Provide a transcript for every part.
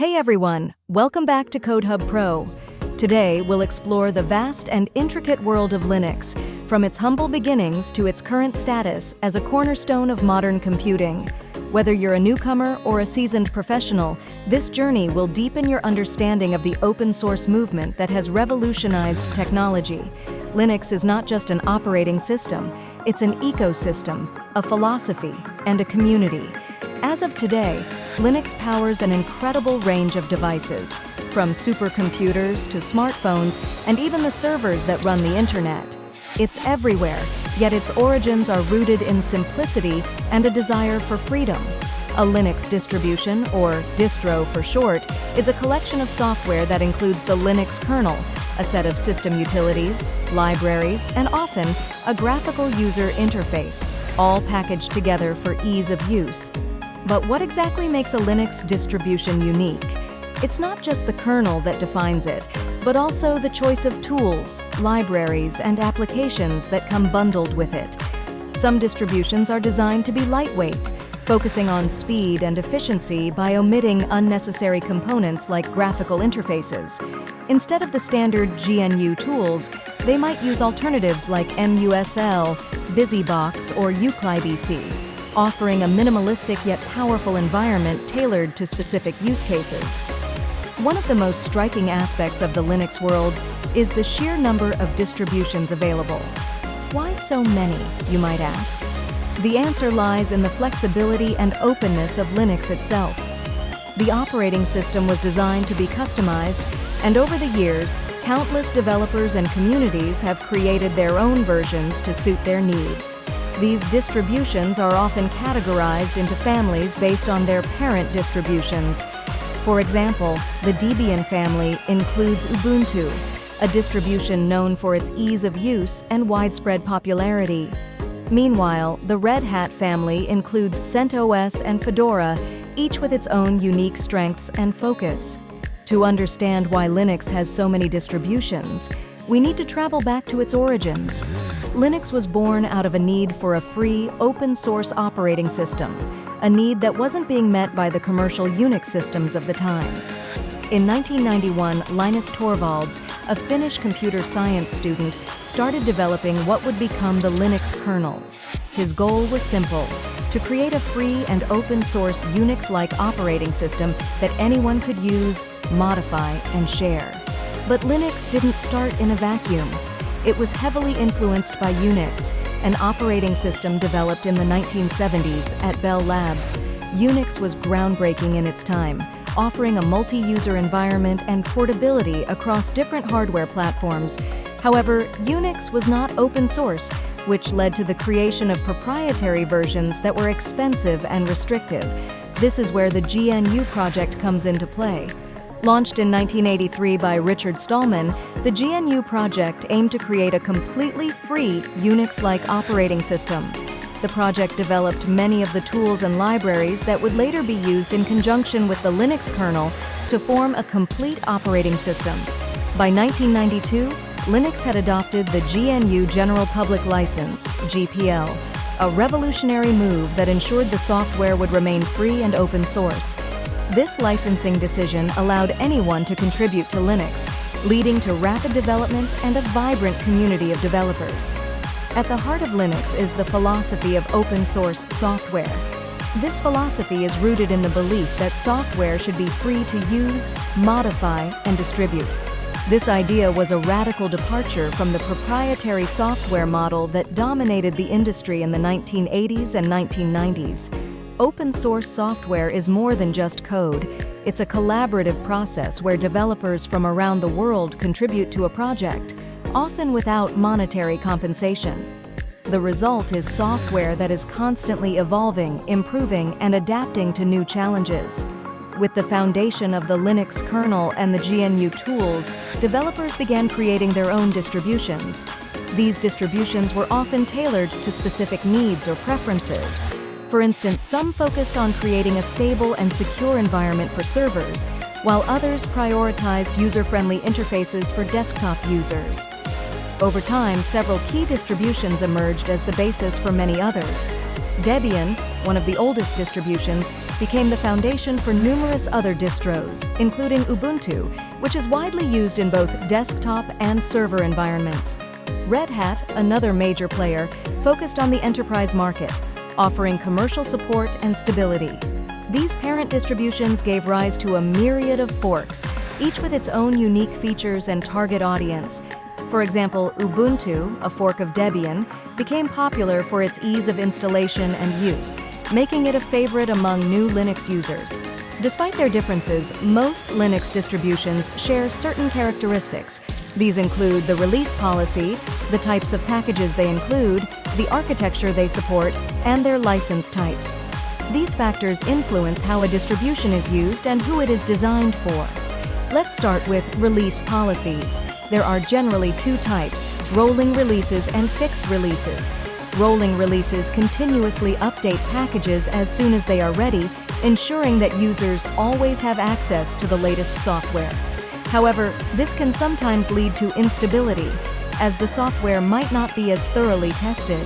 Hey everyone, welcome back to CodeHub Pro. Today we'll explore the vast and intricate world of Linux, from its humble beginnings to its current status as a cornerstone of modern computing. Whether you're a newcomer or a seasoned professional, this journey will deepen your understanding of the open source movement that has revolutionized technology. Linux is not just an operating system, it's an ecosystem, a philosophy, and a community. As of today, Linux powers an incredible range of devices, from supercomputers to smartphones and even the servers that run the internet. It's everywhere, yet its origins are rooted in simplicity and a desire for freedom. A Linux distribution, or distro for short, is a collection of software that includes the Linux kernel, a set of system utilities, libraries, and often a graphical user interface, all packaged together for ease of use. But what exactly makes a Linux distribution unique? It's not just the kernel that defines it, but also the choice of tools, libraries, and applications that come bundled with it. Some distributions are designed to be lightweight, focusing on speed and efficiency by omitting unnecessary components like graphical interfaces. Instead of the standard GNU tools, they might use alternatives like MUSL, BusyBox, or uClibc, offering a minimalistic yet powerful environment tailored to specific use cases. One of the most striking aspects of the Linux world is the sheer number of distributions available. Why so many, you might ask? The answer lies in the flexibility and openness of Linux itself. The operating system was designed to be customized, and over the years, countless developers and communities have created their own versions to suit their needs. These distributions are often categorized into families based on their parent distributions. For example, the Debian family includes Ubuntu, a distribution known for its ease of use and widespread popularity. Meanwhile, the Red Hat family includes CentOS and Fedora, each with its own unique strengths and focus. To understand why Linux has so many distributions, we need to travel back to its origins. Linux was born out of a need for a free, open-source operating system, a need that wasn't being met by the commercial Unix systems of the time. In 1991, Linus Torvalds, a Finnish computer science student, started developing what would become the Linux kernel. His goal was simple: to create a free and open-source Unix-like operating system that anyone could use, modify, and share. But Linux didn't start in a vacuum. It was heavily influenced by Unix, an operating system developed in the 1970s at Bell Labs. Unix was groundbreaking in its time, offering a multi-user environment and portability across different hardware platforms. However, Unix was not open source, which led to the creation of proprietary versions that were expensive and restrictive. This is where the GNU project comes into play. Launched in 1983 by Richard Stallman, the GNU project aimed to create a completely free Unix-like operating system. The project developed many of the tools and libraries that would later be used in conjunction with the Linux kernel to form a complete operating system. By 1992, Linux had adopted the GNU General Public License, GPL, a revolutionary move that ensured the software would remain free and open source. This licensing decision allowed anyone to contribute to Linux, leading to rapid development and a vibrant community of developers. At the heart of Linux is the philosophy of open-source software. This philosophy is rooted in the belief that software should be free to use, modify, and distribute. This idea was a radical departure from the proprietary software model that dominated the industry in the 1980s and 1990s. Open-source software is more than just code. It's a collaborative process where developers from around the world contribute to a project, often without monetary compensation. The result is software that is constantly evolving, improving, and adapting to new challenges. With the foundation of the Linux kernel and the GNU tools, developers began creating their own distributions. These distributions were often tailored to specific needs or preferences. For instance, some focused on creating a stable and secure environment for servers, while others prioritized user-friendly interfaces for desktop users. Over time, several key distributions emerged as the basis for many others. Debian, one of the oldest distributions, became the foundation for numerous other distros, including Ubuntu, which is widely used in both desktop and server environments. Red Hat, another major player, focused on the enterprise market, offering commercial support and stability. These parent distributions gave rise to a myriad of forks, each with its own unique features and target audience. For example, Ubuntu, a fork of Debian, became popular for its ease of installation and use, making it a favorite among new Linux users. Despite their differences, most Linux distributions share certain characteristics. These include the release policy, the types of packages they include, the architecture they support, and their license types. These factors influence how a distribution is used and who it is designed for. Let's start with release policies. There are generally two types: rolling releases and fixed releases. Rolling releases continuously update packages as soon as they are ready, ensuring that users always have access to the latest software. However, this can sometimes lead to instability, as the software might not be as thoroughly tested.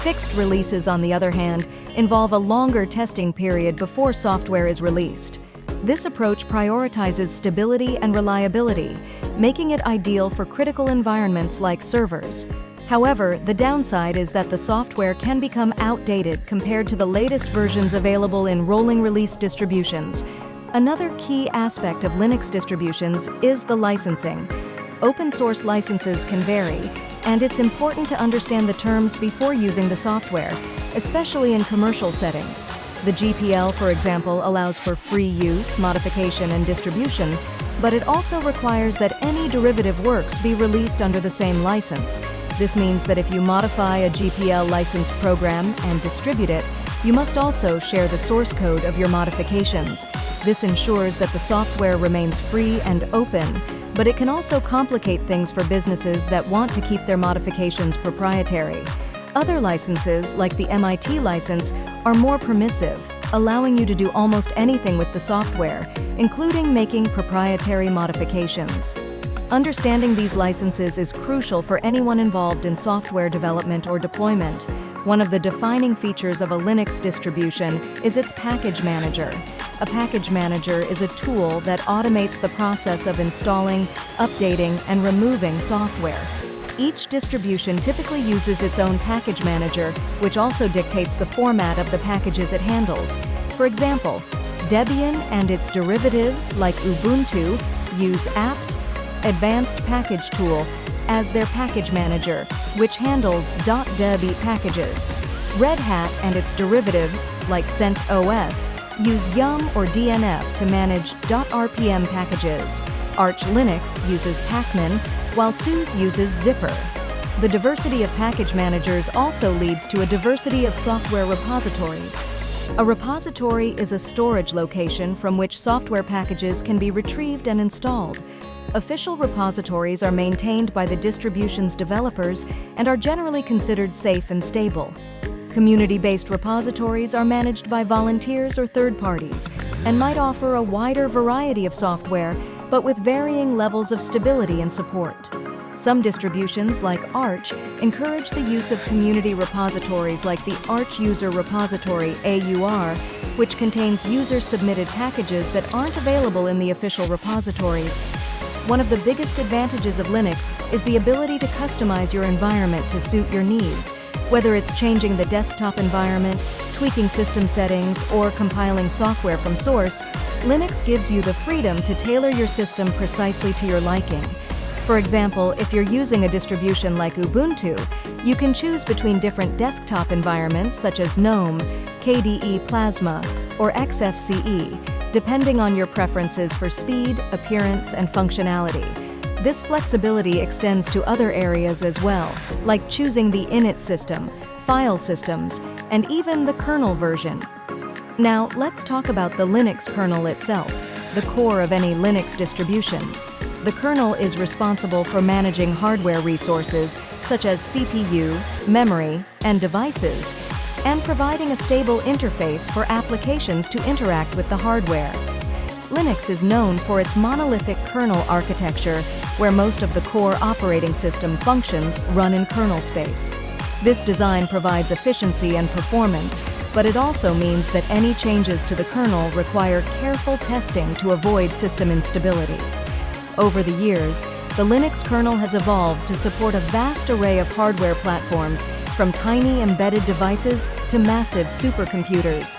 Fixed releases, on the other hand, involve a longer testing period before software is released. This approach prioritizes stability and reliability, making it ideal for critical environments like servers. However, the downside is that the software can become outdated compared to the latest versions available in rolling release distributions. Another key aspect of Linux distributions is the licensing. Open source licenses can vary, and it's important to understand the terms before using the software, especially in commercial settings. The GPL, for example, allows for free use, modification, and distribution, but it also requires that any derivative works be released under the same license. This means that if you modify a GPL licensed program and distribute it, you must also share the source code of your modifications. This ensures that the software remains free and open, but it can also complicate things for businesses that want to keep their modifications proprietary. Other licenses, like the MIT license, are more permissive, allowing you to do almost anything with the software, including making proprietary modifications. Understanding these licenses is crucial for anyone involved in software development or deployment. One of the defining features of a Linux distribution is its package manager. A package manager is a tool that automates the process of installing, updating, and removing software. Each distribution typically uses its own package manager, which also dictates the format of the packages it handles. For example, Debian and its derivatives, like Ubuntu, use apt Advanced Package Tool as their package manager, which handles .deb packages. Red Hat and its derivatives, like CentOS, use yum or DNF to manage .rpm packages. Arch Linux uses pacman, while SUSE uses Zypper. The diversity of package managers also leads to a diversity of software repositories. A repository is a storage location from which software packages can be retrieved and installed. Official repositories are maintained by the distribution's developers and are generally considered safe and stable. Community-based repositories are managed by volunteers or third parties and might offer a wider variety of software, but with varying levels of stability and support. Some distributions, like Arch, encourage the use of community repositories like the Arch User Repository (AUR), which contains user-submitted packages that aren't available in the official repositories. One of the biggest advantages of Linux is the ability to customize your environment to suit your needs. Whether it's changing the desktop environment, tweaking system settings, or compiling software from source, Linux gives you the freedom to tailor your system precisely to your liking. For example, if you're using a distribution like Ubuntu, you can choose between different desktop environments such as GNOME, KDE Plasma, or XFCE, depending on your preferences for speed, appearance, and functionality. This flexibility extends to other areas as well, like choosing the init system, file systems, and even the kernel version. Now, let's talk about the Linux kernel itself, the core of any Linux distribution. The kernel is responsible for managing hardware resources such as CPU, memory, and devices, and providing a stable interface for applications to interact with the hardware. Linux is known for its monolithic kernel architecture, where most of the core operating system functions run in kernel space. This design provides efficiency and performance, but it also means that any changes to the kernel require careful testing to avoid system instability. Over the years, the Linux kernel has evolved to support a vast array of hardware platforms, from tiny embedded devices to massive supercomputers.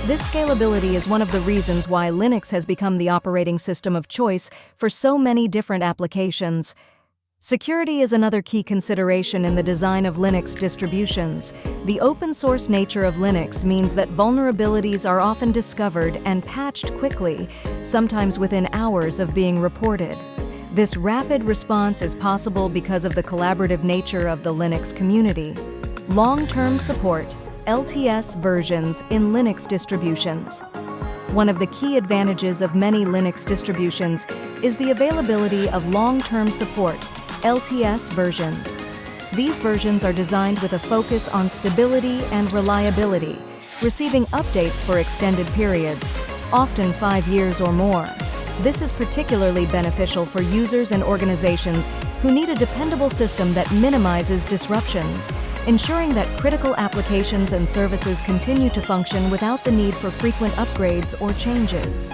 This scalability is one of the reasons why Linux has become the operating system of choice for so many different applications. Security is another key consideration in the design of Linux distributions. The open-source nature of Linux means that vulnerabilities are often discovered and patched quickly, sometimes within hours of being reported. This rapid response is possible because of the collaborative nature of the Linux community. Long-term support, LTS versions in Linux distributions. One of the key advantages of many Linux distributions is the availability of long-term support, LTS versions. These versions are designed with a focus on stability and reliability, receiving updates for extended periods, often 5 years or more. This is particularly beneficial for users and organizations who need a dependable system that minimizes disruptions, ensuring that critical applications and services continue to function without the need for frequent upgrades or changes.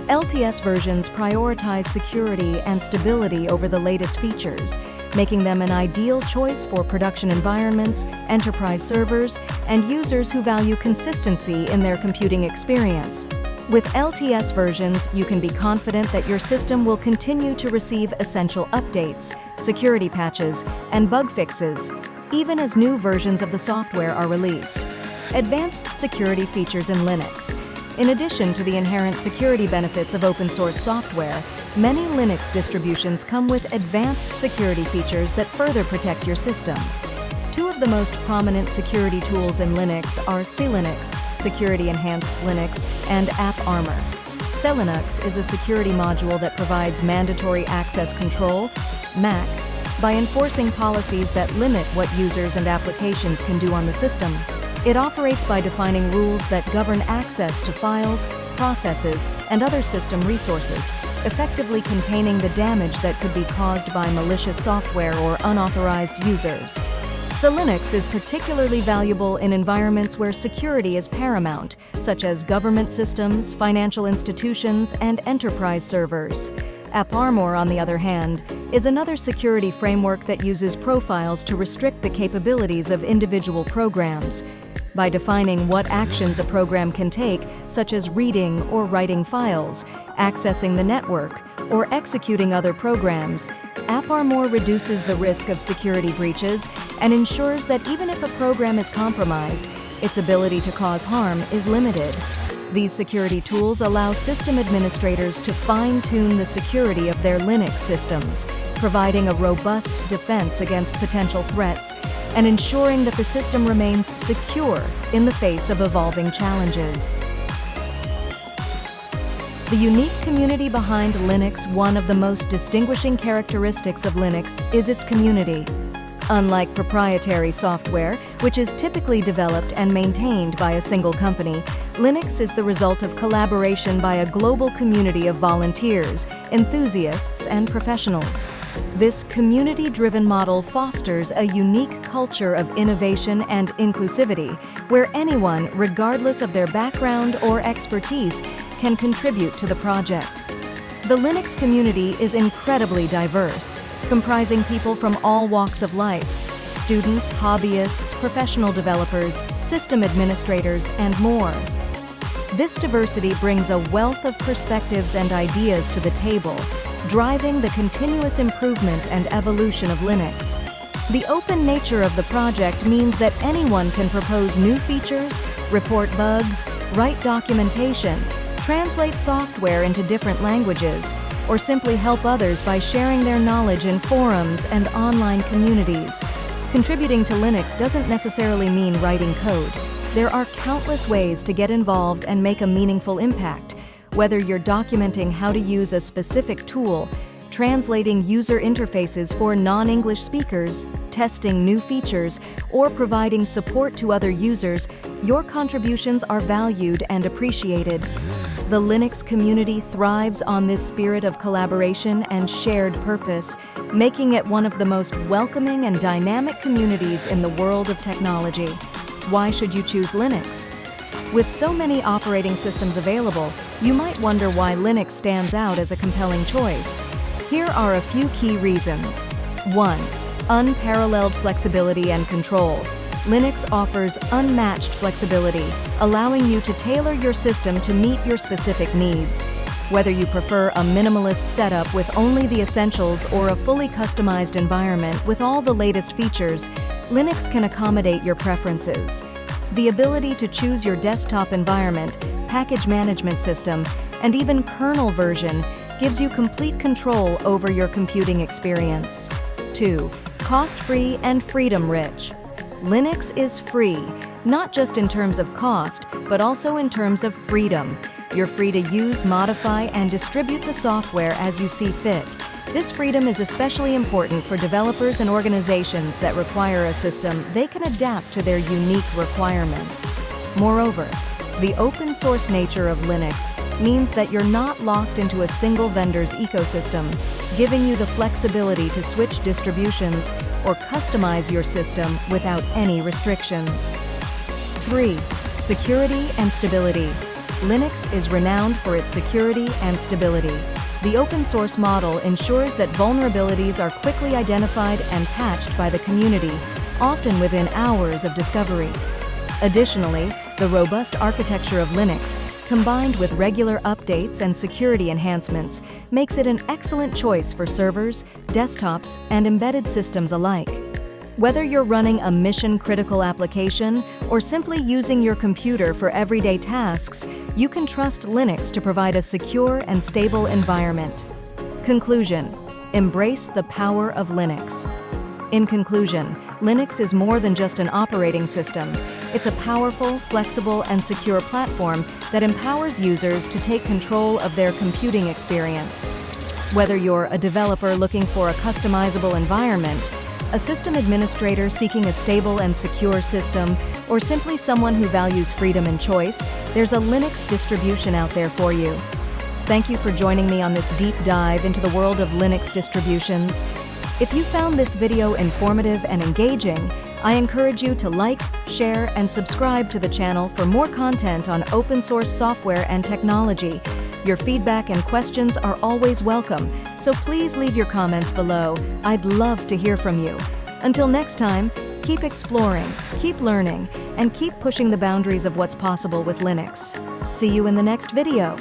LTS versions prioritize security and stability over the latest features, making them an ideal choice for production environments, enterprise servers, and users who value consistency in their computing experience. With LTS versions, you can be confident that your system will continue to receive essential updates, security patches, and bug fixes, even as new versions of the software are released. Advanced security features in Linux. In addition to the inherent security benefits of open-source software, many Linux distributions come with advanced security features that further protect your system. Two of the most prominent security tools in Linux are SELinux, Security Enhanced Linux, and AppArmor. SELinux is a security module that provides mandatory access control, MAC, by enforcing policies that limit what users and applications can do on the system. It operates by defining rules that govern access to files, processes, and other system resources, effectively containing the damage that could be caused by malicious software or unauthorized users. SELinux is particularly valuable in environments where security is paramount, such as government systems, financial institutions, and enterprise servers. AppArmor, on the other hand, is another security framework that uses profiles to restrict the capabilities of individual programs. By defining what actions a program can take, such as reading or writing files, accessing the network, or executing other programs, AppArmor reduces the risk of security breaches and ensures that even if a program is compromised, its ability to cause harm is limited. These security tools allow system administrators to fine-tune the security of their Linux systems, providing a robust defense against potential threats and ensuring that the system remains secure in the face of evolving challenges. The unique community behind Linux. One of the most distinguishing characteristics of Linux is its community. Unlike proprietary software, which is typically developed and maintained by a single company, Linux is the result of collaboration by a global community of volunteers, enthusiasts, and professionals. This community-driven model fosters a unique culture of innovation and inclusivity, where anyone, regardless of their background or expertise, can contribute to the project. The Linux community is incredibly diverse, comprising people from all walks of life: students, hobbyists, professional developers, system administrators, and more. This diversity brings a wealth of perspectives and ideas to the table, driving the continuous improvement and evolution of Linux. The open nature of the project means that anyone can propose new features, report bugs, write documentation, translate software into different languages, or simply help others by sharing their knowledge in forums and online communities. Contributing to Linux doesn't necessarily mean writing code. There are countless ways to get involved and make a meaningful impact, whether you're documenting how to use a specific tool, translating user interfaces for non-English speakers, testing new features, or providing support to other users. Your contributions are valued and appreciated. The Linux community thrives on this spirit of collaboration and shared purpose, making it one of the most welcoming and dynamic communities in the world of technology. Why should you choose Linux? With so many operating systems available, you might wonder why Linux stands out as a compelling choice. Here are a few key reasons. 1. Unparalleled flexibility and control. Linux offers unmatched flexibility, allowing you to tailor your system to meet your specific needs. Whether you prefer a minimalist setup with only the essentials or a fully customized environment with all the latest features, Linux can accommodate your preferences. The ability to choose your desktop environment, package management system, and even kernel version gives you complete control over your computing experience. 2. Cost-free and freedom-rich. Linux is free, not just in terms of cost, but also in terms of freedom. You're free to use, modify, and distribute the software as you see fit. This freedom is especially important for developers and organizations that require a system they can adapt to their unique requirements. Moreover, the open-source nature of Linux means that you're not locked into a single vendor's ecosystem, giving you the flexibility to switch distributions or customize your system without any restrictions. 3. Security and stability. Linux is renowned for its security and stability. The open-source model ensures that vulnerabilities are quickly identified and patched by the community, often within hours of discovery. Additionally, the robust architecture of Linux, combined with regular updates and security enhancements, makes it an excellent choice for servers, desktops, and embedded systems alike. Whether you're running a mission-critical application or simply using your computer for everyday tasks, you can trust Linux to provide a secure and stable environment. Conclusion: embrace the power of Linux. In conclusion, Linux is more than just an operating system. It's a powerful, flexible, and secure platform that empowers users to take control of their computing experience. Whether you're a developer looking for a customizable environment, a system administrator seeking a stable and secure system, or simply someone who values freedom and choice, there's a Linux distribution out there for you. Thank you for joining me on this deep dive into the world of Linux distributions. If you found this video informative and engaging, I encourage you to like, share, and subscribe to the channel for more content on open source software and technology. Your feedback and questions are always welcome, so please leave your comments below. I'd love to hear from you. Until next time, keep exploring, keep learning, and keep pushing the boundaries of what's possible with Linux. See you in the next video.